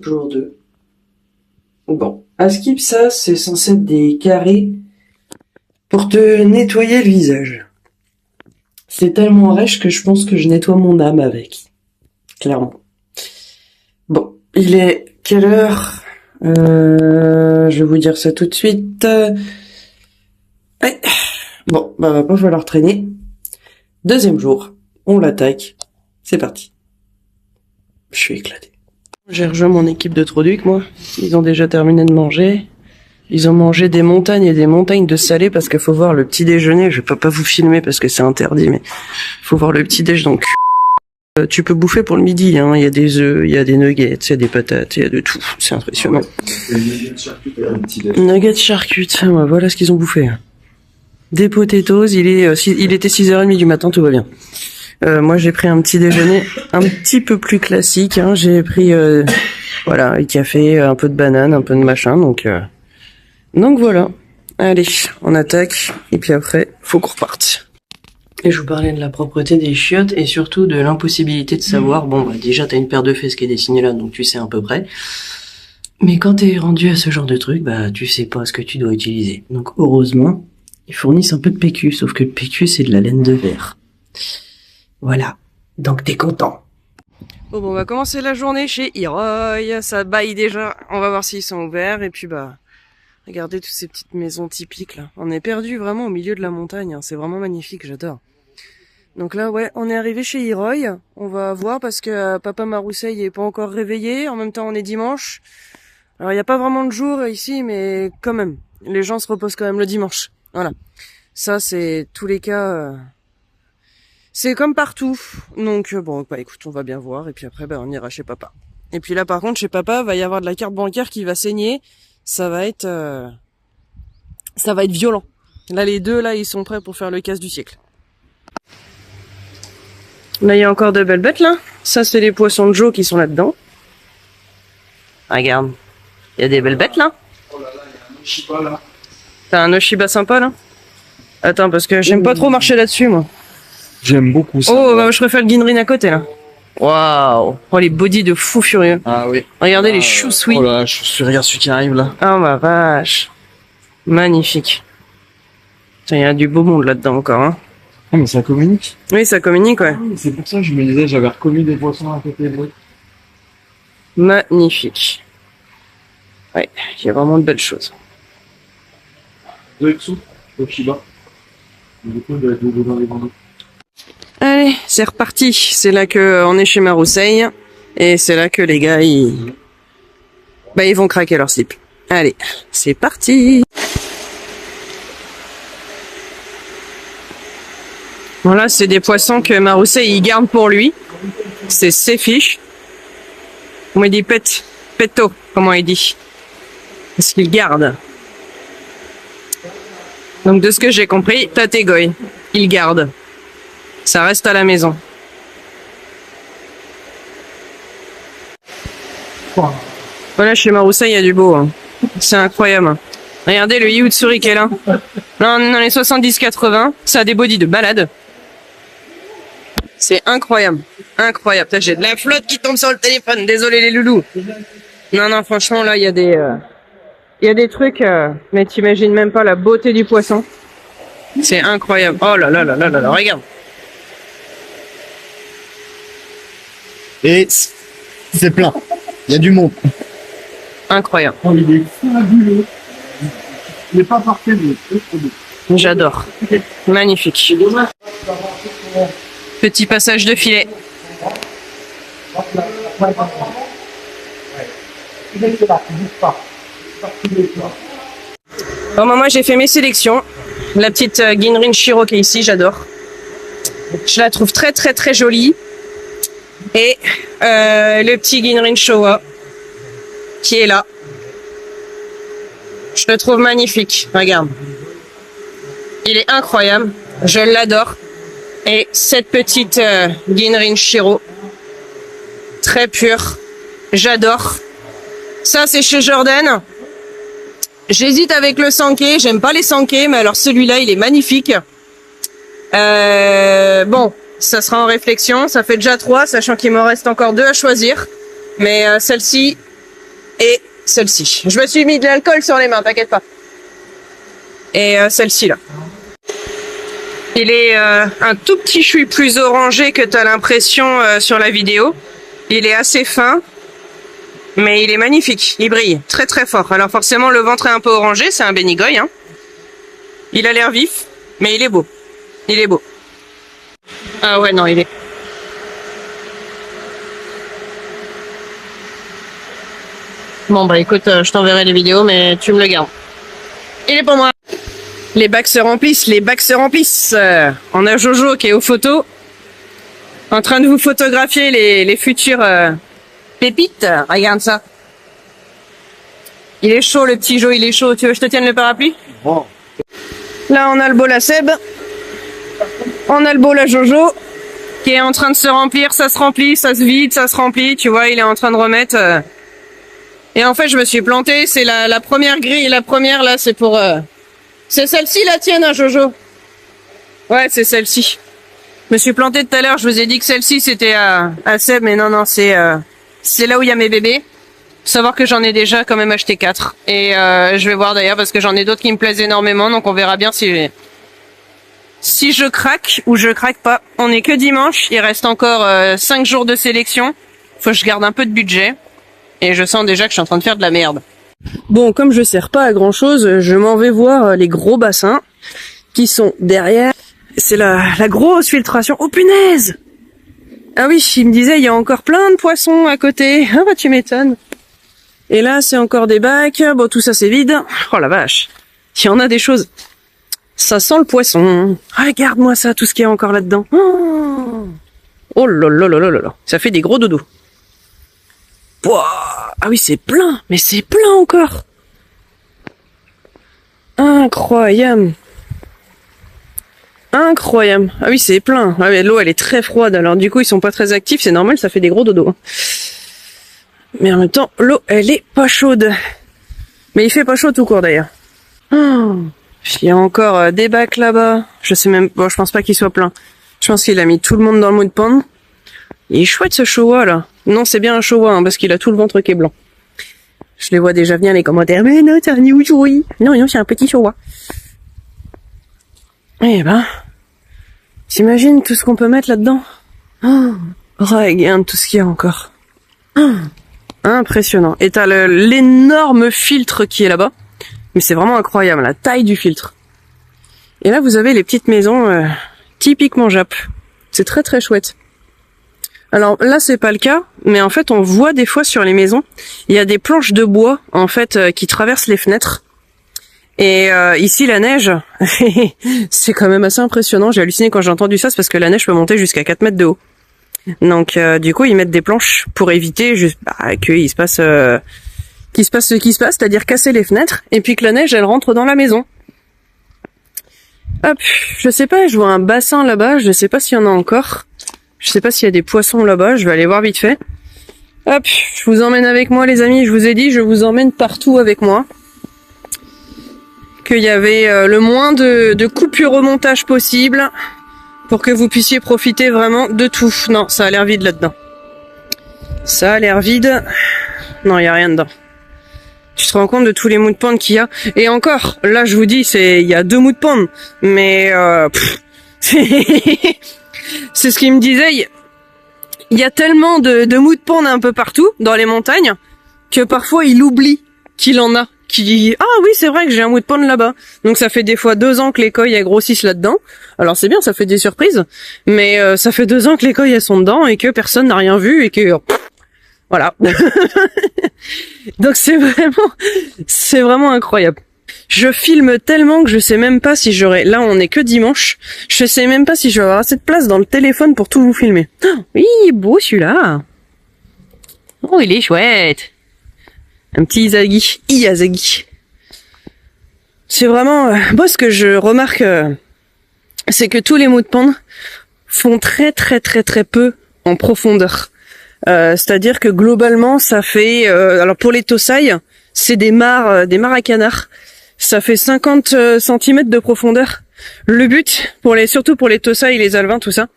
jour 2. Bon, à skip, ça, c'est censé être des carrés pour te nettoyer le visage. C'est tellement rêche que je pense que je nettoie mon âme avec. Clairement. Bon, il est quelle heure? Je vais vous dire ça tout de suite. Ouais. Bon, bah va pas falloir traîner. Deuxième jour, on l'attaque. C'est parti. Je suis éclaté. J'ai rejoint mon équipe de Troduc, moi. Ils ont déjà terminé de manger. Ils ont mangé des montagnes et des montagnes de salé parce qu'il faut voir le petit déjeuner. Je peux pas vous filmer parce que c'est interdit, mais faut voir le petit déj donc. Tu peux bouffer pour le midi, hein. Il y a des œufs, il y a des nuggets, il y a des patates, il y a de tout. C'est impressionnant. Nuggets charcutes. Ouais, voilà ce qu'ils ont bouffé. Des potatoes. Il était 6h30 du matin, tout va bien. Moi, j'ai pris un petit déjeuner un petit peu plus classique, hein. J'ai pris, voilà, un café, un peu de banane, un peu de machin, donc voilà. Allez, on attaque, et puis après, faut qu'on reparte. Et je vous parlais de la propreté des chiottes, et surtout de l'impossibilité de savoir, bon, bah, déjà, t'as une paire de fesses qui est dessinée là, donc tu sais à peu près. Mais quand t'es rendu à ce genre de truc, bah, tu sais pas ce que tu dois utiliser. Donc, heureusement, ils fournissent un peu de PQ, sauf que le PQ, c'est de la laine de verre. Voilà. Donc, t'es content. Bon, on va commencer la journée chez Iroy. Ça baille déjà. On va voir s'ils sont ouverts, et puis, bah, regardez toutes ces petites maisons typiques, là. On est perdu vraiment au milieu de la montagne, hein. C'est vraiment magnifique, j'adore. Donc là, ouais, on est arrivé chez Iroy. On va voir parce que Papa Marousseil est pas encore réveillé. En même temps, on est dimanche. Alors, il n'y a pas vraiment de jour ici, mais quand même. Les gens se reposent quand même le dimanche. Voilà. Ça, c'est tous les cas... C'est comme partout. Donc, bon, bah écoute, on va bien voir. Et puis après, bah, on ira chez Papa. Et puis là, par contre, chez Papa, va y avoir de la carte bancaire qui va saigner. Ça va être violent. Là, les deux, là, ils sont prêts pour faire le casse du siècle. Là, il y a encore de belles bêtes, là. Ça, c'est les poissons de Joe qui sont là-dedans. Regarde. Il y a des belles bêtes, là. Oh là là, il y a un Oshiba, là. T'as un Oshiba sympa, là? Attends, parce que j'aime pas trop marcher là-dessus, moi. J'aime beaucoup ça. Oh, bah, je préfère le Ginrin à côté, là. Waouh. Oh, les bodies de fou furieux. Ah oui. Regardez les chou-sui. Oh là là, regarde celui qui arrive, là. Oh, ma vache. Magnifique. Tiens, il y a du beau monde là-dedans encore, hein. Ah, mais ça communique. Oui, ça communique, ouais. Ah, c'est pour ça que je me disais, j'avais reconnu des poissons à côté de lui. Magnifique. Ouais, il y a vraiment de belles choses. Deux dessous, Oshiba. Du coup, il doit être dans les bandeaux. Allez, c'est reparti. C'est là que on est chez Marousseil. Et c'est là que les gars, ils vont craquer leur slip. Allez, c'est parti. Voilà, c'est des poissons que Marousseil, il garde pour lui. C'est ses fiches. Comment il dit petto, comment il dit. Parce qu'il garde. Donc de ce que j'ai compris, Tategoy, il garde. Ça reste à la maison. Voilà, chez Marousseil, il y a du beau. Hein. C'est incroyable. Regardez le Yutsuri qui est là. Dans les 70-80, ça a des bodies de balade. C'est incroyable. Incroyable. J'ai de la flotte qui tombe sur le téléphone. Désolé les loulous. Non, franchement, là, il y a des trucs, mais t'imagines même pas la beauté du poisson. C'est incroyable. Oh là là là là là là, regarde. Et c'est plein. Il y a du monde. Incroyable. Oh, il est fabuleux. Il n'est pas parfait, mais c'est trop beau. J'adore. Magnifique. Petit passage de filet. Bon, moi j'ai fait mes sélections. La petite Ginrin Shiro qui est ici, j'adore. Je la trouve très très très jolie. Et le petit Ginrin Showa qui est là. Je le trouve magnifique. Regarde. Il est incroyable. Je l'adore. Et cette petite Ginrin Shiro, très pure, j'adore. Ça, c'est chez Jordan. J'hésite avec le Sankei, j'aime pas les Sankei, mais alors celui-là, il est magnifique. Bon, ça sera en réflexion, ça fait déjà 3, sachant qu'il me reste encore 2 à choisir. Mais celle-ci, et celle-ci. Je me suis mis de l'alcool sur les mains, t'inquiète pas. Et celle-ci là. Il est un tout petit chouï plus orangé que t'as l'impression sur la vidéo. Il est assez fin, mais il est magnifique. Il brille très très fort. Alors forcément le ventre est un peu orangé, c'est un Benigoy, hein. Il a l'air vif, mais il est beau. Il est beau. Ah ouais, non, il est... Bon bah écoute, je t'enverrai les vidéos, mais tu me le gardes. Il est pour moi. Les bacs se remplissent, les bacs se remplissent. On a Jojo qui est aux photos, en train de vous photographier les futures pépites. Regarde ça. Il est chaud le petit Jo, il est chaud. Tu veux que je te tienne le parapluie? Bon. Là on a le bol à Seb. On a le bol à Jojo qui est en train de se remplir. Ça se remplit, ça se vide, ça se remplit. Tu vois, il est en train de remettre... Et en fait, je me suis plantée. C'est la première grille. La première, là, c'est pour... C'est celle-ci, la tienne, hein, Jojo? Ouais, c'est celle-ci. Je me suis plantée tout à l'heure. Je vous ai dit que celle-ci, c'était à Seb. Mais non, non, c'est là où il y a mes bébés. Faut savoir que j'en ai déjà quand même acheté 4. Et je vais voir d'ailleurs parce que j'en ai d'autres qui me plaisent énormément. Donc, on verra bien si je craque ou je craque pas. On est que dimanche. Il reste encore 5 jours de sélection. Faut que je garde un peu de budget. Et je sens déjà que je suis en train de faire de la merde. Bon, comme je sers pas à grand chose, je m'en vais voir les gros bassins qui sont derrière. C'est la grosse filtration. Oh punaise! Ah oui, il me disait il y a encore plein de poissons à côté. Ah bah tu m'étonnes. Et là c'est encore des bacs. Bon tout ça c'est vide. Oh la vache. Il y en a des choses. Ça sent le poisson. Regarde-moi ça, tout ce qu'il y a encore là-dedans. Oh là là là là là là. Ça fait des gros dodos. Pouah. Ah oui, c'est plein, mais c'est plein encore. Incroyable. Incroyable. Ah oui, c'est plein. Ah mais l'eau, elle est très froide, alors du coup, ils sont pas très actifs, c'est normal, ça fait des gros dodos. Mais en même temps, l'eau, elle est pas chaude. Mais il fait pas chaud tout court d'ailleurs. Oh. Il y a encore des bacs là-bas. Je sais même... Bon, je pense pas qu'il soit plein. Je pense qu'il a mis tout le monde dans le mood pond. Il est chouette ce Showa là. Non, c'est bien un Showa hein, parce qu'il a tout le ventre qui est blanc. Je les vois déjà venir les commentaires. Mais non, t'as un Niujuri. Non, non, c'est un petit Showa. Eh ben, t'imagines tout ce qu'on peut mettre là-dedans? Oh, regarde tout ce qu'il y a encore. Oh, impressionnant. Et t'as l'énorme filtre qui est là-bas. Mais c'est vraiment incroyable, la taille du filtre. Et là, vous avez les petites maisons typiquement Jap. C'est très très chouette. Alors là, c'est pas le cas, mais en fait, on voit des fois sur les maisons, il y a des planches de bois en fait qui traversent les fenêtres. Et ici, la neige, c'est quand même assez impressionnant. J'ai halluciné quand j'ai entendu ça, c'est parce que la neige peut monter jusqu'à 4 mètres de haut. Donc du coup, ils mettent des planches pour éviter juste qu'il se passe ce qui se passe, c'est-à-dire casser les fenêtres, et puis que la neige, elle rentre dans la maison. Hop, je sais pas, je vois un bassin là-bas, je sais pas s'il y en a encore. Je sais pas s'il y a des poissons là-bas, je vais aller voir vite fait. Hop, je vous emmène avec moi les amis, je vous ai dit, je vous emmène partout avec moi. Qu'il y avait le moins de coupures au montage possible pour que vous puissiez profiter vraiment de tout. Non, ça a l'air vide là-dedans. Ça a l'air vide. Non, il y a rien dedans. Tu te rends compte de tous les mood ponds qu'il y a. Et encore, là je vous dis, il y a 2 mood ponds. Mais c'est ce qu'il me disait. Il y a tellement de mood ponds un peu partout dans les montagnes que parfois il oublie qu'il en a. Qui dit ah oui c'est vrai que j'ai un mood pond là-bas. Donc ça fait des fois 2 ans que les koi elles grossissent là-dedans. Alors c'est bien, ça fait des surprises. Mais ça fait 2 ans que les koi elles sont dedans et que personne n'a rien vu et que voilà. Donc c'est vraiment incroyable. Je filme tellement que je sais même pas si j'aurai... Là, on est que dimanche. Je sais même pas si je vais avoir assez de place dans le téléphone pour tout vous filmer. Oh, oui, beau celui-là. Oh, il est chouette. Un petit Iyazaki. C'est vraiment... Moi, ce que je remarque, c'est que tous les mood ponds font très peu en profondeur. C'est-à-dire que globalement, ça fait... alors pour les Tosai, c'est des mares à canards. Ça fait 50 cm de profondeur. Le but, surtout pour les Tosai, les alevins, tout ça,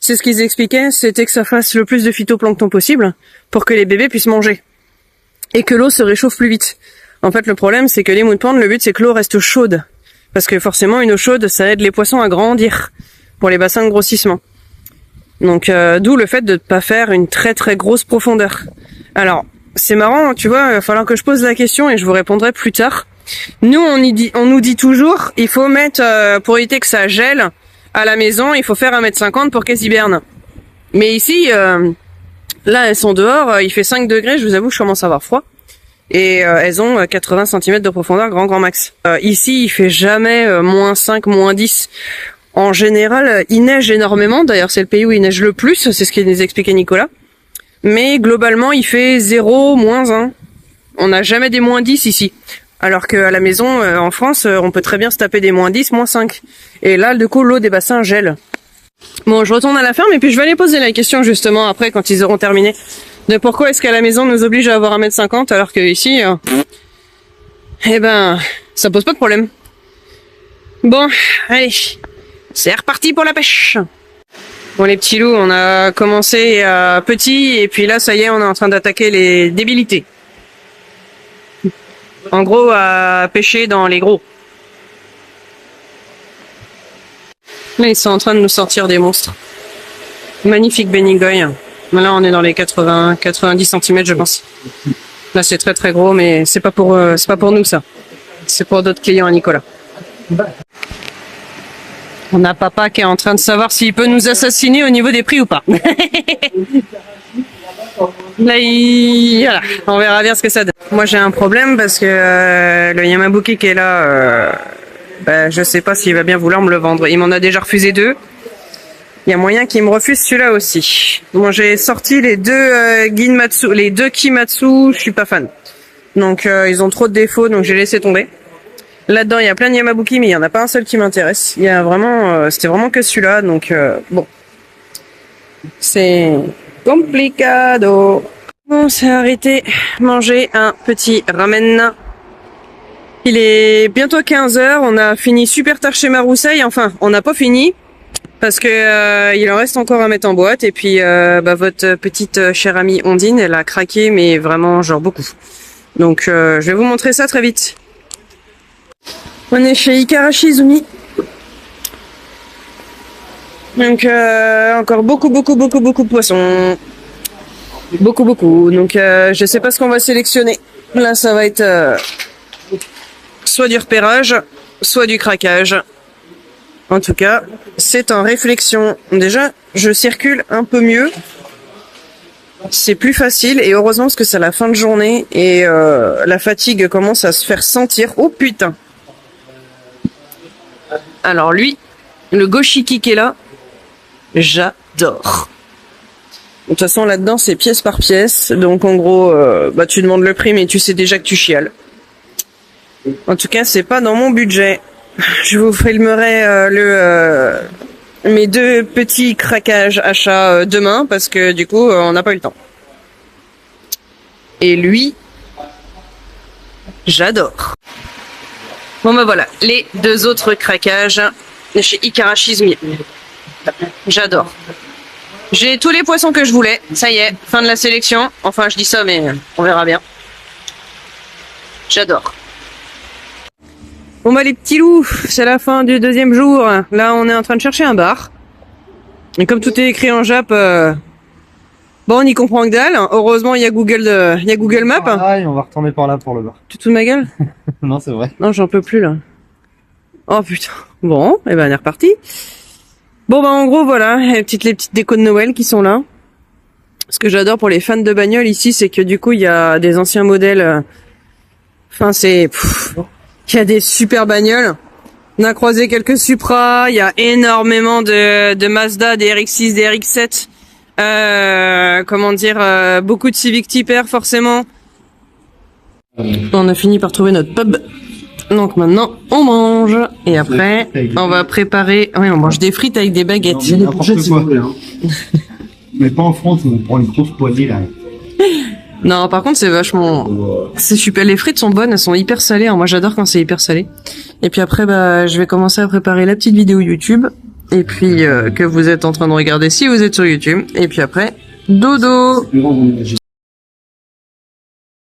c'est ce qu'ils expliquaient, c'était que ça fasse le plus de phytoplancton possible pour que les bébés puissent manger. et que l'eau se réchauffe plus vite. En fait, le problème, c'est que les moon ponds, le but, c'est que l'eau reste chaude. Parce que forcément, une eau chaude, ça aide les poissons à grandir pour les bassins de grossissement. Donc, d'où le fait de ne pas faire une très très grosse profondeur. Alors, c'est marrant, tu vois, il va falloir que je pose la question et je vous répondrai plus tard. Nous, on nous dit toujours, il faut mettre, pour éviter que ça gèle à la maison, il faut faire 1,50 m pour qu'elles hibernent. Mais ici, là, elles sont dehors, il fait 5 degrés, je vous avoue, je commence à avoir froid. Et elles ont 80 cm de profondeur, grand max. Ici, il fait jamais -5, -10. En général, il neige énormément. D'ailleurs, c'est le pays où il neige le plus. C'est ce qu'il nous expliquait Nicolas. Mais globalement, il fait 0, -1. On n'a jamais des -10 ici. Alors qu'à la maison, en France, on peut très bien se taper des -10, -5. Et là, du coup, l'eau des bassins gèle. Bon, je retourne à la ferme et puis je vais aller poser la question justement après quand ils auront terminé. De pourquoi est-ce qu'à la maison on nous oblige à avoir 1,50 m alors que ici, eh ben, ça pose pas de problème. Bon, allez, c'est reparti pour la pêche. Bon les petits loups, on a commencé à petit et puis là ça y est, on est en train d'attaquer les débilités. En gros, à pêcher dans les gros. Là ils sont en train de nous sortir des monstres. Magnifique Benigoy. Là, on est dans les 90 cm, je pense. Là, c'est très très gros, mais c'est pas pour nous ça. C'est pour d'autres clients à Nicolas. On a papa qui est en train de savoir s'il peut nous assassiner au niveau des prix ou pas. Là, voilà. On verra bien ce que ça donne. Moi, j'ai un problème parce que le Yamabuki qui est là, je sais pas s'il va bien vouloir me le vendre. Il m'en a déjà refusé 2. Il y a moyen qu'il me refuse celui-là aussi. Bon, j'ai sorti les deux Ginmatsu, les deux Kimatsu, je suis pas fan. Donc ils ont trop de défauts, donc j'ai laissé tomber. Là-dedans, il y a plein de Yamabuki, mais il y en a pas un seul qui m'intéresse. Il y a vraiment, c'était vraiment que celui-là, donc bon, c'est complicado. On s'est arrêté manger un petit ramen. Il est bientôt 15h, on a fini super tard chez Marousseille. Enfin, on n'a pas fini. Parce que il en reste encore à mettre en boîte et puis votre petite chère amie Ondine, elle a craqué mais vraiment genre beaucoup. Donc je vais vous montrer ça très vite. On est chez Ikarashizumi. Donc encore beaucoup de poissons. Beaucoup. Donc je sais pas ce qu'on va sélectionner. Là ça va être soit du repérage, soit du craquage. En tout cas, c'est en réflexion. Déjà, je circule un peu mieux. C'est plus facile et heureusement parce que c'est la fin de journée et la fatigue commence à se faire sentir. Oh putain! Alors lui, le Goshiki qui est là, j'adore. De toute façon, là-dedans, c'est pièce par pièce. Donc en gros, tu demandes le prix mais tu sais déjà que tu chiales. En tout cas, c'est pas dans mon budget. Je vous filmerai mes 2 petits craquages achats demain parce que du coup on n'a pas eu le temps. Et lui, j'adore. Bon voilà, les 2 autres craquages de chez Ikarashizumi. J'adore. J'ai tous les poissons que je voulais. Ça y est, fin de la sélection. Enfin, je dis ça, mais on verra bien. J'adore. Bon les petits loups, c'est la fin du 2e jour. Là, on est en train de chercher un bar. Et comme tout est écrit en jap, on y comprend que dalle. Heureusement, il y a Google Maps. Ah, on va retourner par là pour le bar. Tu te fous de ma gueule? Non, c'est vrai. Non, j'en peux plus là. Oh putain. Bon, et on est reparti. Bon en gros voilà, les petites décos de Noël qui sont là. Ce que j'adore pour les fans de bagnole ici, c'est que du coup, il y a des anciens modèles. Enfin, il y a des super bagnoles. On a croisé quelques Supra, il y a énormément de Mazda, des RX-6, des RX-7. Beaucoup de Civic Type R forcément. On a fini par trouver notre pub. Donc maintenant, on mange. Et après, on va préparer... Oui, on mange des frites avec des baguettes. Mais pas en France, on prend une grosse poignée là. Non, par contre, c'est vachement... C'est super. Les frites sont bonnes, elles sont hyper salées. Alors, moi, j'adore quand c'est hyper salé. Et puis après, je vais commencer à préparer la petite vidéo YouTube. Et puis, que vous êtes en train de regarder si vous êtes sur YouTube. Et puis après, dodo!